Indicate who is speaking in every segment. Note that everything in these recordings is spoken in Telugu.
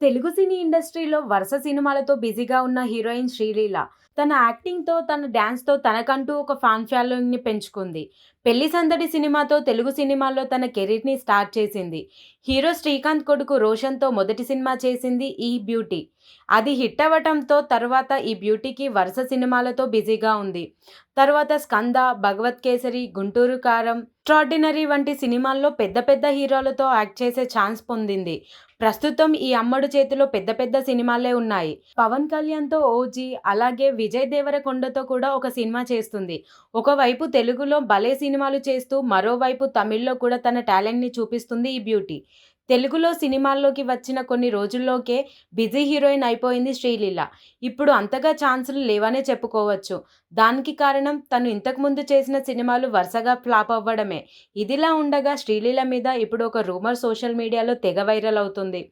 Speaker 1: తెలుగు సినీ ఇండస్ట్రీలో వరుస సినిమాలతో బిజీగా ఉన్న హీరోయిన్ శ్రీలీల. తన యాక్టింగ్‌తో, తన డాన్స్‌తో తనకంటూ ఒక ఫ్యాన్ ఫాలోయింగ్‌ని పెంచుకుంది. 'పెళ్లి సందడి' సినిమాతో తెలుగు సినిమాల్లో తన కెరీర్‌ని స్టార్ట్ చేసింది. హీరో శ్రీకాంత్ కొడుకు రోషన్‌తో మొదటి సినిమా చేసింది 'ఈ బ్యూటీ'. అది హిట్ అవ్వటంతో తర్వాత ఈ బ్యూటీకి వరుస సినిమాలతో బిజీగా ఉంది. తర్వాత 'స్కంద', 'భగవత్ కేసరి', 'గుంటూరు కారం', 'ఎక్స్ట్రార్డినరీ' వంటి సినిమాల్లో పెద్ద పెద్ద హీరోలతో యాక్ట్ చేసే ఛాన్స్ పొందింది. ప్రస్తుతం ఈ అమ్మడు చేతిలో పెద్ద పెద్ద సినిమాలే ఉన్నాయి. పవన్ కళ్యాణ్‌తో 'ఓజీ', అలాగే విజయ్ దేవరకొండతో కూడా ఒక సినిమా చేస్తుంది. ఒకవైపు తెలుగులో భలే సినిమాలు చేస్తూ, మరోవైపు తమిళ్‌లో కూడా తన టాలెంట్‌ని చూపిస్తుంది ఈ బ్యూటీ. తెలుగులో సినిమాల్లోకి వచ్చిన కొన్ని రోజుల్లోకే బిజీ హీరోయిన్ అయిపోయింది శ్రీలీల. ఇప్పుడు అంతగా ఛాన్సులు లేవనే చెప్పుకోవచ్చు. దానికి కారణం తను ఇంతకుముందు చేసిన సినిమాలు వరుసగా ఫ్లాప్ అవ్వడమే. ఇదిలా ఉండగా శ్రీలీల మీద ఇప్పుడు ఒక రూమర్ సోషల్ మీడియాలో తెగ వైరల్ అవుతుంది.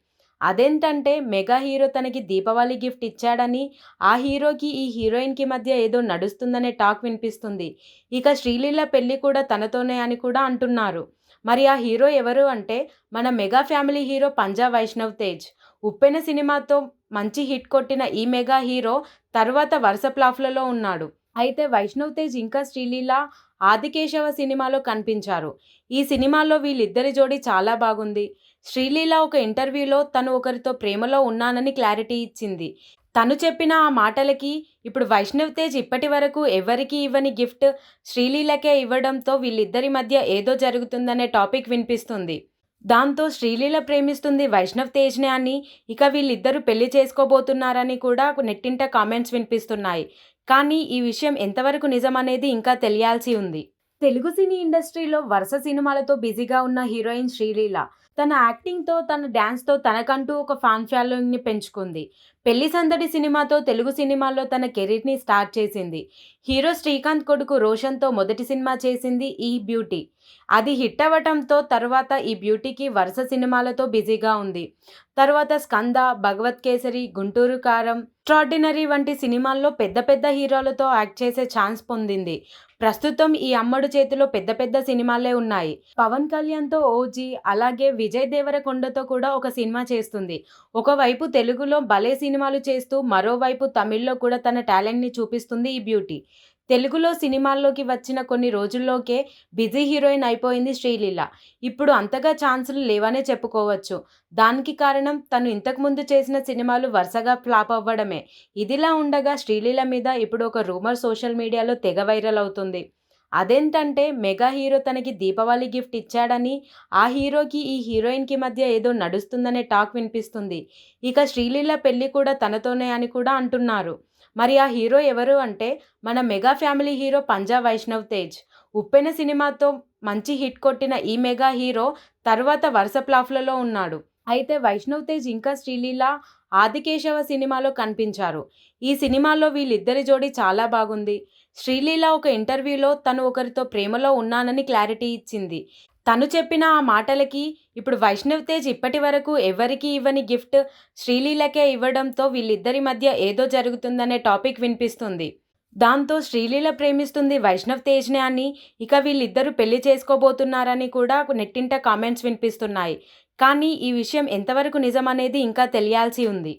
Speaker 1: అదేంటంటే మెగా హీరో తనకి దీపావళి గిఫ్ట్ ఇచ్చాడని, ఆ హీరోకి ఈ హీరోయిన్‌కి మధ్య ఏదో నడుస్తుందనే టాక్ వినిపిస్తుంది. ఇక శ్రీలీల పెళ్లి కూడా తనతోనే అని కూడా అంటున్నారు. మరి ఆ హీరో ఎవరు అంటే మన మెగా ఫ్యామిలీ హీరో పంజా వైష్ణవ్ తేజ్. 'ఉప్పెన' సినిమాతో మంచి హిట్ కొట్టిన ఈ మెగా హీరో తర్వాత వరుస ఫ్లాప్‌లలో ఉన్నాడు. అయితే వైష్ణవ్ తేజ్ ఇంకా శ్రీలీల 'ఆదికేశవ' సినిమాలో కనిపించారు. ఈ సినిమాలో వీళ్ళిద్దరి జోడీ చాలా బాగుంది. శ్రీలీల ఒక ఇంటర్వ్యూలో తను ఒకరితో ప్రేమలో ఉన్నానని క్లారిటీ ఇచ్చింది. తను చెప్పిన ఆ మాటలకి ఇప్పుడు వైష్ణవ్ తేజ్ ఇప్పటివరకు ఎవరికీ ఇవ్వని గిఫ్ట్ శ్రీలీలకే ఇవ్వడంతో వీళ్ళిద్దరి మధ్య ఏదో జరుగుతుందనే టాపిక్ వినిపిస్తుంది. దాంతో శ్రీలీల ప్రేమిస్తుంది వైష్ణవ్ తేజ్‌నే అని, ఇక వీళ్ళిద్దరూ పెళ్లి చేసుకోబోతున్నారని కూడా నెట్టింట కామెంట్స్ వినిపిస్తున్నాయి. కానీ ఈ విషయం ఎంతవరకు నిజమనేది ఇంకా తెలియాల్సి ఉంది. తెలుగు సినీ ఇండస్ట్రీలో వరుస సినిమాలతో బిజీగా ఉన్న హీరోయిన్ శ్రీలీల. తన యాక్టింగ్‌తో, తన డాన్స్‌తో తనకంటూ ఒక ఫ్యాన్ ఫాలోయింగ్‌ని పెంచుకుంది. 'పెళ్లి సందడి' సినిమాతో తెలుగు సినిమాల్లో తన కెరీర్‌ని స్టార్ట్ చేసింది. హీరో శ్రీకాంత్ కొడుకు రోషన్‌తో మొదటి సినిమా చేసింది 'ఈ బ్యూటీ'. అది హిట్ అవ్వటంతో తర్వాత ఈ బ్యూటీకి వరుస సినిమాలతో బిజీగా ఉంది. తర్వాత 'స్కంద', 'భగవత్ కేసరి', 'గుంటూరు కారం', 'ఎక్స్ట్రార్డినరీ' వంటి సినిమాల్లో పెద్ద పెద్ద హీరోలతో యాక్ట్ చేసే ఛాన్స్ పొందింది. ప్రస్తుతం ఈ అమ్మడు చేతిలో పెద్ద పెద్ద సినిమాలే ఉన్నాయి. పవన్ కళ్యాణ్‌తో 'ఓజీ', అలాగే విజయ్ దేవరకొండతో కూడా ఒక సినిమా చేస్తుంది. ఒకవైపు తెలుగులో భలే సినిమాలు చేస్తూ, మరోవైపు తమిళ్‌లో కూడా తన టాలెంట్‌ని చూపిస్తుంది ఈ బ్యూటీ. తెలుగులో సినిమాల్లోకి వచ్చిన కొన్ని రోజుల్లోకే బిజీ హీరోయిన్ అయిపోయింది శ్రీలీల. ఇప్పుడు అంతగా ఛాన్సులు లేవనే చెప్పుకోవచ్చు. దానికి కారణం తను ఇంతకుముందు చేసిన సినిమాలు వరుసగా ఫ్లాప్ అవ్వడమే. ఇదిలా ఉండగా శ్రీలీల మీద ఇప్పుడు ఒక రూమర్ సోషల్ మీడియాలో తెగ వైరల్ అవుతుంది. అదేంటంటే మెగా హీరో తనకి దీపావళి గిఫ్ట్ ఇచ్చాడని, ఆ హీరోకి ఈ హీరోయిన్‌కి మధ్య ఏదో నడుస్తుందనే టాక్ వినిపిస్తుంది. ఇక శ్రీలీల పెళ్లి కూడా తనతోనే అని కూడా అంటున్నారు. మరి ఆ హీరో ఎవరు అంటే మన మెగా ఫ్యామిలీ హీరో పంజా వైష్ణవ్ తేజ్. 'ఉప్పెన' సినిమాతో మంచి హిట్ కొట్టిన ఈ మెగా హీరో తర్వాత వరుస ఫ్లాప్‌లలో ఉన్నాడు. అయితే వైష్ణవ్ తేజ్ ఇంకా శ్రీలీల 'ఆదికేశవ' సినిమాలో కనిపించారు. ఈ సినిమాలో వీళ్ళిద్దరి జోడీ చాలా బాగుంది. శ్రీలీల ఒక ఇంటర్వ్యూలో తను ఒకరితో ప్రేమలో ఉన్నానని క్లారిటీ ఇచ్చింది. తను చెప్పిన ఆ మాటలకి ఇప్పుడు వైష్ణవ్ తేజ్ ఇప్పటివరకు ఎవరికీ ఇవ్వని గిఫ్ట్ శ్రీలీలకే ఇవ్వడంతో వీళ్ళిద్దరి మధ్య ఏదో జరుగుతుందనే టాపిక్ వినిపిస్తుంది. దాంతో శ్రీలీల ప్రేమిస్తుంది వైష్ణవ్ తేజ్‌నే అని, ఇక వీళ్ళిద్దరూ పెళ్లి చేసుకోబోతున్నారని కూడా నెట్టింట కామెంట్స్ వినిపిస్తున్నాయి. కానీ ఈ విషయం ఎంతవరకు నిజమనేది ఇంకా తెలియాల్సి ఉంది.